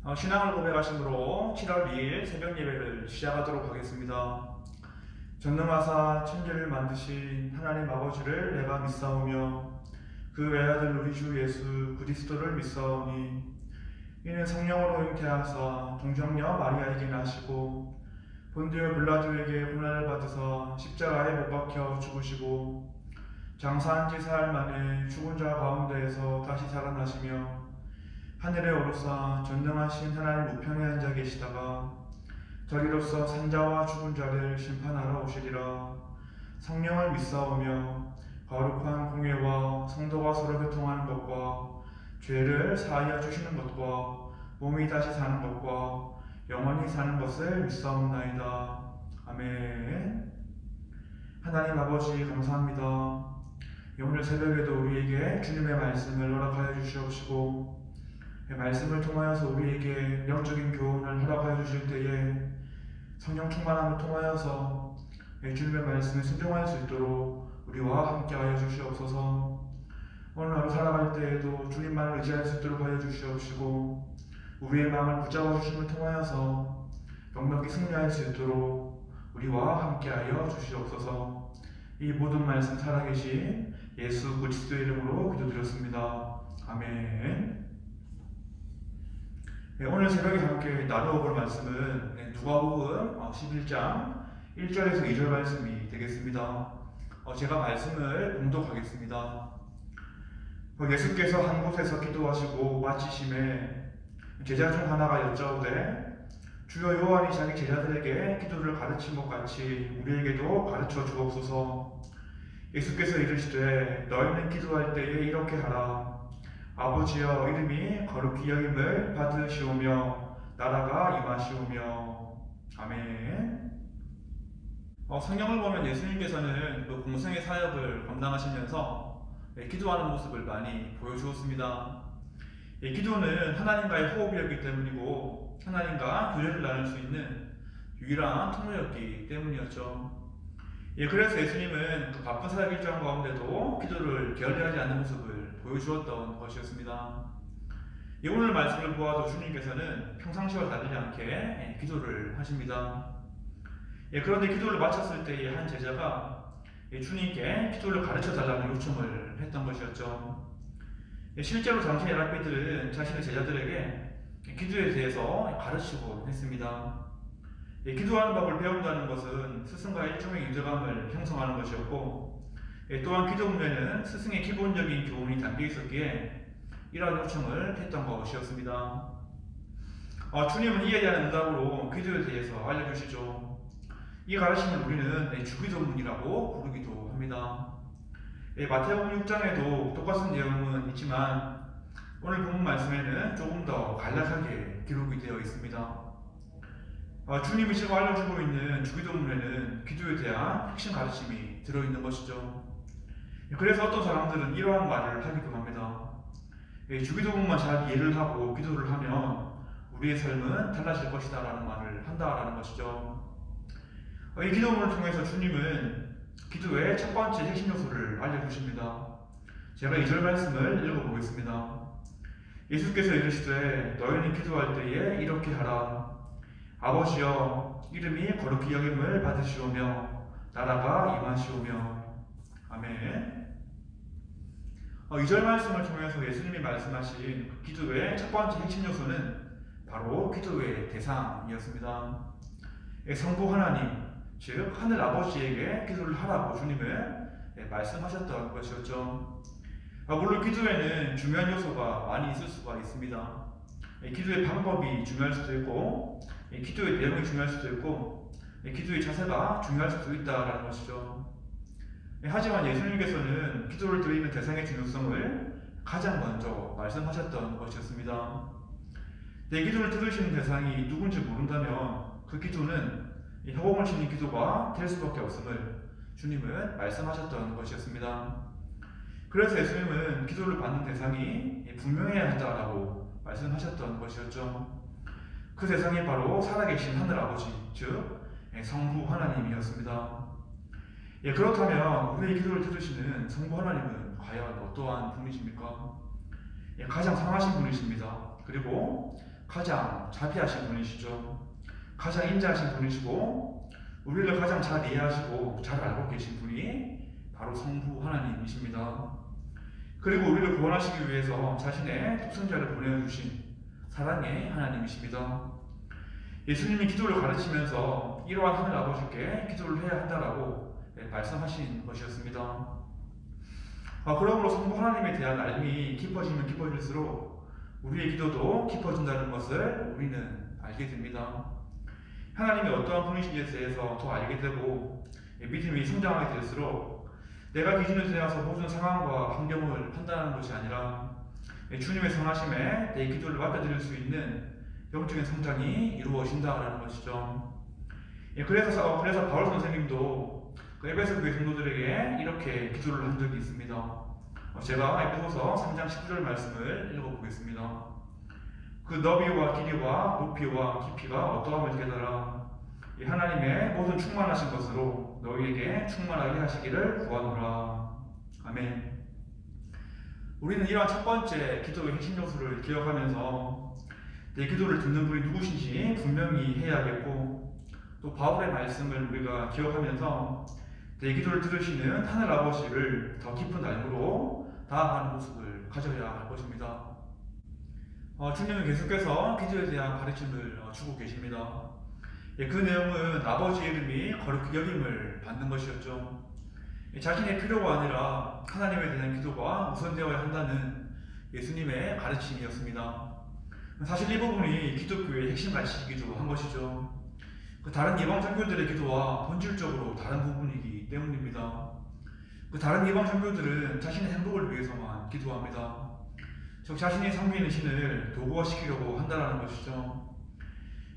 신앙을 고백하심으로 7월 2일 새벽 예배를 시작하도록 하겠습니다. 전능하사 천지를 만드신 하나님 아버지를 내가 믿사오며 그 외아들 우리 주 예수 그리스도를 믿사오니 이는 성령으로 잉태하사 동정녀 마리아에게 나시고 본디오 빌라도에게 고난을 받으사 십자가에 못 박혀 죽으시고 장사한 지 사흘 만에 죽은 자 가운데에서 다시 살아나시며 하늘에 오르사 전능하신 하나님 우편에 앉아 계시다가 저리로서 산자와 죽은 자를 심판하러 오시리라. 성령을 믿사오며 거룩한 공예와 성도가 서로 교통하는 것과 죄를 사하여 주시는 것과 몸이 다시 사는 것과 영원히 사는 것을 믿사옵나이다. 아멘. 하나님 아버지 감사합니다. 오늘 새벽에도 우리에게 주님의 말씀을 허락하여 주시옵시고 말씀을 통하여서 우리에게 영적인 교훈을 허락하여 주실 때에 성령 충만함을 통하여서 주님의 말씀에 순종할 수 있도록 우리와 함께하여 주시옵소서. 오늘 하루 살아갈 때에도 주님만을 의지할 수 있도록 하여 주시옵시고 우리의 마음을 붙잡아 주심을 통하여서 넉넉히 승리할 수 있도록 우리와 함께하여 주시옵소서. 이 모든 말씀 살아계신 예수 그리스도의 이름으로 기도드렸습니다. 아멘. 오늘 새벽에 함께 나누어 볼 말씀은 누가복음 11장 1절에서 2절 말씀이 되겠습니다. 제가 말씀을 봉독하겠습니다. 예수께서 한 곳에서 기도하시고 마치심에 제자 중 하나가 여짜오되 주여 요한이 자기 제자들에게 기도를 가르친 것 같이 우리에게도 가르쳐 주옵소서. 예수께서 이르시되 너희는 기도할 때에 이렇게 하라. 아버지여 이름이 거룩히 여김을 받으시오며 나라가 임하시오며. 아멘. 성경을 보면 예수님께서는 그 공생의 사역을 감당하시면서 기도하는 모습을 많이 보여주었습니다. 기도는 하나님과의 호흡이었기 때문이고 하나님과 교제를 나눌 수 있는 유일한 통로였기 때문이었죠. 그래서 예수님은 그 바쁜 사역 일정 가운데도 기도를 게을리하지 않는 모습을 보여주었던 것이었습니다. 오늘 말씀을 보아도 주님께서는 평상시와 다르지 않게 기도를 하십니다. 그런데 기도를 마쳤을 때에 한 제자가 주님께 기도를 가르쳐 달라는 요청을 했던 것이었죠. 실제로 당시의 랍비들은 자신의 제자들에게 기도에 대해서 가르치곤 했습니다. 기도하는 법을 배운다는 것은 스승과의 일종의 유대감을 형성하는 것이었고 또한 기도문에는 스승의 기본적인 교훈이 담겨 있었기에 이러한 요청을 했던 것이었습니다. 주님은 이에 대한 응답으로 기도에 대해서 알려주시죠. 이 가르침을 우리는 주기도문이라고 부르기도 합니다. 마태복음 6장에도 똑같은 내용은 있지만 오늘 본문 말씀에는 조금 더 간략하게 기록이 되어 있습니다. 주님이 지금 알려주고 있는 주기도문에는 기도에 대한 핵심 가르침이 들어있는 것이죠. 그래서 어떤 사람들은 이러한 말을 하기도 합니다. 주기도문만 잘 이해를 하고 기도를 하면 우리의 삶은 달라질 것이다 라는 말을 한다라는 것이죠. 이 기도문을 통해서 주님은 기도의 첫 번째 핵심 요소를 알려주십니다. 제가 2절 말씀을 읽어보겠습니다. 예수께서 이르시되 너희는 기도할 때에 이렇게 하라. 아버지여 이름이 거룩히 여김을 받으시오며 나라가 임하시오며. 아멘. 2절 말씀을 통해서 예수님이 말씀하신 기도의 첫 번째 핵심 요소는 바로 기도의 대상이었습니다. 성부 하나님, 즉 하늘 아버지에게 기도를 하라고 주님은 말씀하셨던 것이었죠. 물론 기도에는 중요한 요소가 많이 있을 수가 있습니다. 기도의 방법이 중요할 수도 있고 기도의 내용이 중요할 수도 있고 기도의 자세가 중요할 수도 있다는 것이죠. 하지만 예수님께서는 기도를 드리는 대상의 중요성을 가장 먼저 말씀하셨던 것이었습니다. 내 기도를 들으시는 대상이 누군지 모른다면 그 기도는 허공을 치는 기도가 될 수밖에 없음을 주님은 말씀하셨던 것이었습니다. 그래서 예수님은 기도를 받는 대상이 분명해야 한다라고 말씀하셨던 것이었죠. 그 대상이 바로 살아계신 하늘아버지, 즉 성부 하나님이었습니다. 그렇다면 우리의 기도를 들으시는 성부 하나님은 과연 어떠한 분이십니까? 가장 상하신 분이십니다. 그리고 가장 자비하신 분이시죠. 가장 인자하신 분이시고 우리를 가장 잘 이해하시고 잘 알고 계신 분이 바로 성부 하나님이십니다. 그리고 우리를 구원하시기 위해서 자신의 독생자를 보내주신 사랑의 하나님이십니다. 예수님이 기도를 가르치면서 이러한 하늘 아버지께 기도를 해야 한다라고 말씀하신 것이었습니다. 그러므로 성부 하나님에 대한 알미 깊어지면 깊어질수록 우리의 기도도 깊어진다는 것을 우리는 알게 됩니다. 하나님이 어떠한 분이신지에 대해서 더 알게 되고 믿음이 성장하게 될수록 내가 기준에 대해서 모든 상황과 환경을 판단하는 것이 아니라 주님의 선하심에 내 기도를 맡겨드릴 수 있는 영적인 성장이 이루어진다라는 것이죠. 그래서 바울 선생님도 그 에베소 교회 성도들에게 이렇게 기도를 한 적이 있습니다. 제가 에베소서 3장 19절 말씀을 읽어보겠습니다. 그 너비와 길이와 높이와 깊이가 어떠함을 깨달아 이 하나님의 모든 충만하신 것으로 너희에게 충만하게 하시기를 구하노라. 아멘. 우리는 이러한 첫 번째 기도의 핵심 요소를 기억하면서 내 기도를 듣는 분이 누구신지 분명히 해야겠고, 또 바울의 말씀을 우리가 기억하면서 내 기도를 들으시는 하늘 아버지를 더 깊은 알므로 다가가는 모습을 가져야 할 것입니다. 주님은 계속해서 기도에 대한 가르침을 주고 계십니다. 그 내용은 아버지의 이름이 거룩히 여김을 받는 것이었죠. 자신의 필요가 아니라 하나님에 대한 기도가 우선되어야 한다는 예수님의 가르침이었습니다. 사실 이 부분이 기독교의 핵심 가치이기도 한 것이죠. 다른 이방 종교들의 기도와 본질적으로 다른 부분이기 때문입니다. 다른 이방 종교들은 자신의 행복을 위해서만 기도합니다. 즉 자신이 섬기는 신을 도구화시키려고 한다는 것이죠.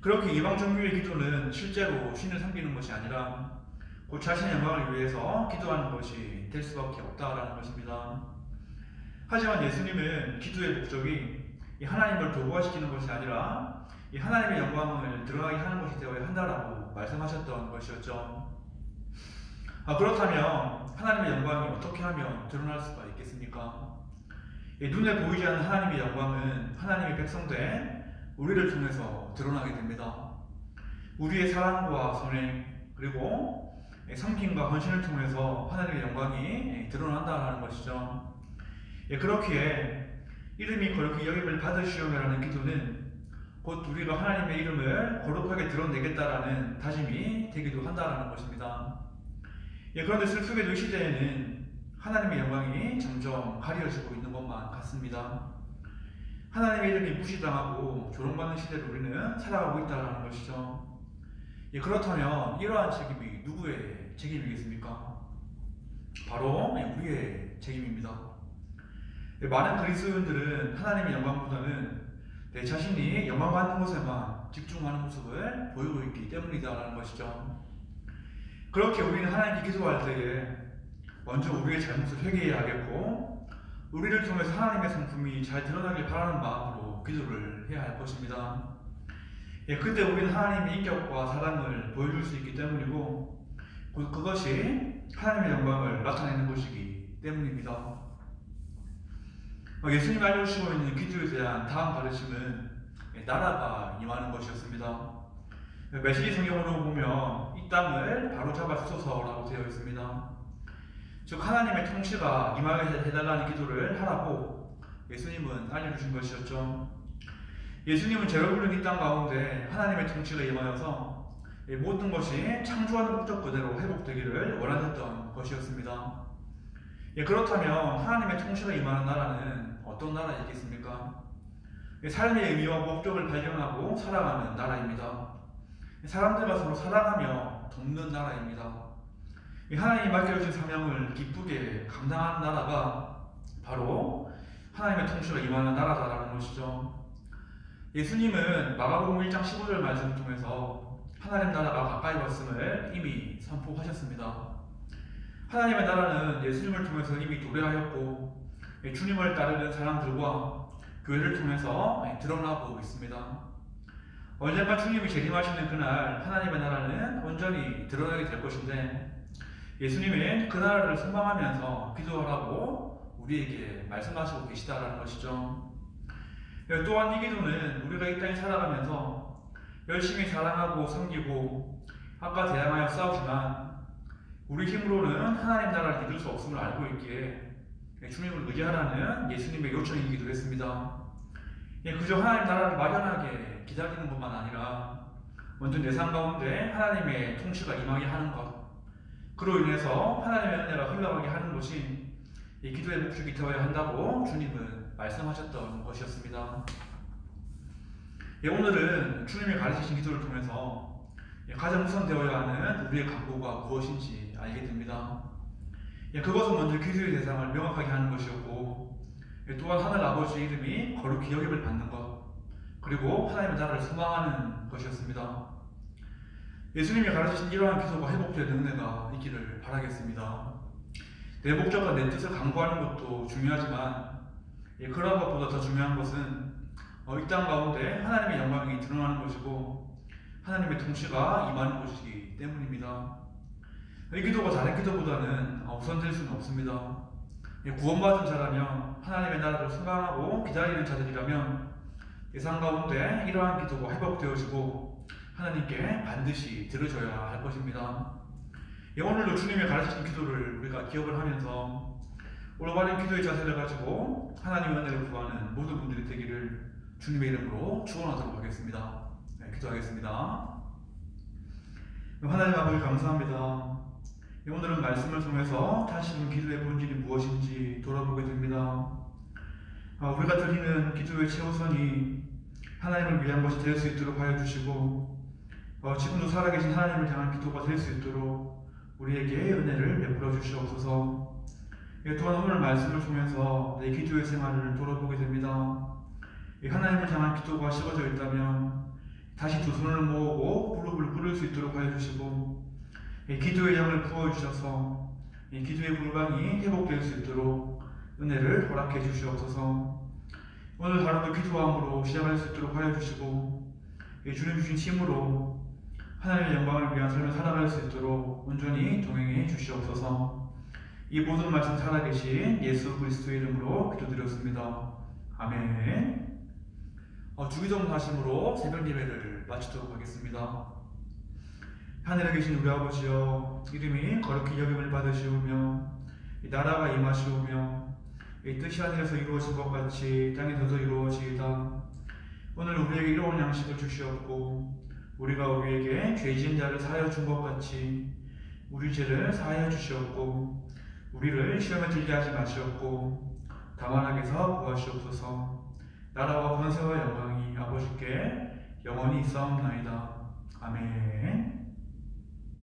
그렇게 이방 종교의 기도는 실제로 신을 섬기는 것이 아니라 곧 자신의 영광을 위해서 기도하는 것이 될 수밖에 없다라는 것입니다. 하지만 예수님은 기도의 목적이 이 하나님을 도구화시키는 것이 아니라 이 하나님의 영광을 드러나게 하는 것이 되어야 한다라고 말씀하셨던 것이었죠. 그렇다면 하나님의 영광이 어떻게 하면 드러날 수가 있겠습니까? 눈에 보이지 않는 하나님의 영광은 하나님의 백성된 우리를 통해서 드러나게 됩니다. 우리의 사랑과 선행 그리고 섬김과 헌신을 통해서 하나님의 영광이 드러난다는 것이죠. 그렇기에 이름이 거룩히 여김을 받으시오며라는 기도는 곧 우리가 하나님의 이름을 거룩하게 드러내겠다라는 다짐이 되기도 한다는 것입니다. 그런데 슬프게도 이 시대에는 하나님의 영광이 점점 가려지고 있는 것만 같습니다. 하나님의 이름이 무시당하고 조롱받는 시대를 우리는 살아가고 있다는 것이죠. 그렇다면 이러한 책임이 누구의 책임이겠습니까? 바로 우리의 책임입니다. 많은 그리스도인들은 하나님의 영광보다는 내 자신이 영광받는 것에만 집중하는 모습을 보이고 있기 때문이다라는 것이죠. 그렇게 우리는 하나님께 기도할 때에 먼저 우리의 잘못을 회개해야 하겠고, 우리를 통해서 하나님의 성품이 잘 드러나길 바라는 마음으로 기도를 해야 할 것입니다. 그때 우리는 하나님의 인격과 사랑을 보여줄 수 있기 때문이고, 그것이 하나님의 영광을 나타내는 것이기 때문입니다. 예수님이 알려주시고 있는 기도에 대한 다음 가르침은 나라가 임하는 것이었습니다. 메시지 성경으로 보면 이 땅을 바로잡아 주소서라고 되어 있습니다. 즉 하나님의 통치가 임하게 해달라는 기도를 하라고 예수님은 알려주신 것이었죠. 예수님은 죄를 부른 이 땅 가운데 하나님의 통치가 임하여서 모든 것이 창조하는 목적 그대로 회복되기를 원하셨던 것이었습니다. 그렇다면 하나님의 통치가 임하는 나라는 어떤 나라이겠습니까? 삶의 의미와 목적을 발견하고 살아가는 나라입니다. 사람들과 서로 사랑하며 돕는 나라입니다. 하나님이 맡겨주신 사명을 기쁘게 감당하는 나라가 바로 하나님의 통치가 임하는 나라다라는 것이죠. 예수님은 마가복음 1장 15절 말씀을 통해서 하나님 나라가 가까이 왔음을 이미 선포하셨습니다. 하나님의 나라는 예수님을 통해서 이미 도래하였고 주님을 따르는 사람들과 교회를 통해서 드러나고 있습니다. 언젠가 주님이 재림하시는 그날 하나님의 나라는 온전히 드러나게 될 것인데, 예수님은 그 나라를 소망하면서 기도하라고 우리에게 말씀하시고 계시다라는 것이죠. 또한 이 기도는 우리가 이 땅에 살아가면서 열심히 사랑하고 섬기고 악과 대항하여 싸우지만 우리 힘으로는 하나님 나라를 이룰 수 없음을 알고 있기에 주님을 의지하라는 예수님의 요청이기도 했습니다. 그저 하나님 나라를 막연하게 기다리는 것만 아니라 먼저 내 삶 가운데 하나님의 통치가 임하게 하는 것, 그로 인해서 하나님의 은혜가 흘러가게 하는 것이 이 기도의 목적이 되어야 한다고 주님은 말씀하셨던 것이었습니다. 오늘은 주님이 가르치신 기도를 통해서 가장 우선 되어야 하는 우리의 간구가 무엇인지 알게 됩니다. 그것은 먼저 기도의 대상을 명확하게 하는 것이었고, 또한 하늘 아버지의 이름이 거룩히 여김을 받는 것, 그리고 하나님의 나라를 소망하는 것이었습니다. 예수님이 가르치신 이러한 기도가 회복되는 은혜가 있기를 바라겠습니다. 내 목적과 내 뜻을 강구하는 것도 중요하지만 그러한 것보다 더 중요한 것은 이 땅 가운데 하나님의 영광이 드러나는 것이고 하나님의 통치가 임하는 것이기 때문입니다. 이 기도가 다른 기도보다는 우선될 수는 없습니다. 구원받은 자라면, 하나님의 나라를 소망하고 기다리는 자들이라면 예상 가운데 이러한 기도가 회복되어지고 하나님께 반드시 들어줘야 할 것입니다. 오늘도 주님이 가르치신 기도를 우리가 기억을 하면서 올바른 기도의 자세를 가지고 하나님의 은혜를 구하는 모든 분들이 되기를 주님의 이름으로 축원하도록 하겠습니다. 기도하겠습니다. 하나님 아버지 감사합니다. 오늘은 말씀을 통해서 다시 한번 기도의 본질이 무엇인지 돌아보게 됩니다. 우리가 드리는 기도의 최우선이 하나님을 위한 것이 될 수 있도록 하여 주시고 지금도 살아계신 하나님을 향한 기도가 될 수 있도록 우리에게 은혜를 베풀어 주시옵소서. 또한 오늘 말씀을 통해서 내 기도의 생활을 돌아보게 됩니다. 하나님을 향한 기도가 식어져 있다면 다시 두 손을 모으고 무릎을 꿇을 수 있도록 하여 주시고 기도의 영을 부어주셔서 기도의 불방이 회복될 수 있도록 은혜를 허락해 주시옵소서. 오늘 하루도 기도함으로 시작할 수 있도록 하여 주시고 주님 주신 힘으로 하나님의 영광을 위한 삶을 살아갈 수 있도록 온전히 동행해 주시옵소서. 이 모든 말씀 살아계신 예수 그리스도의 이름으로 기도드렸습니다. 아멘. 주기도문 하심으로 새벽 예배를 마치도록 하겠습니다. 하늘에 계신 우리 아버지여, 이름이 거룩히 여김을 받으시오며 나라가 임하시오며 뜻이 하늘에서 이루어진 것 같이 땅에서도 이루어지이다. 오늘 우리에게 일용할 양식을 주시옵고 우리가 우리에게 죄 지은 자를 사하여 준 것 같이 우리 죄를 사하여 주시옵고 우리를 시험에 들게 하지 마시옵고 다만 악에서 구하시옵소서. 나라와 권세와 영광이 아버지께 영원히 있사옵나이다. 아멘.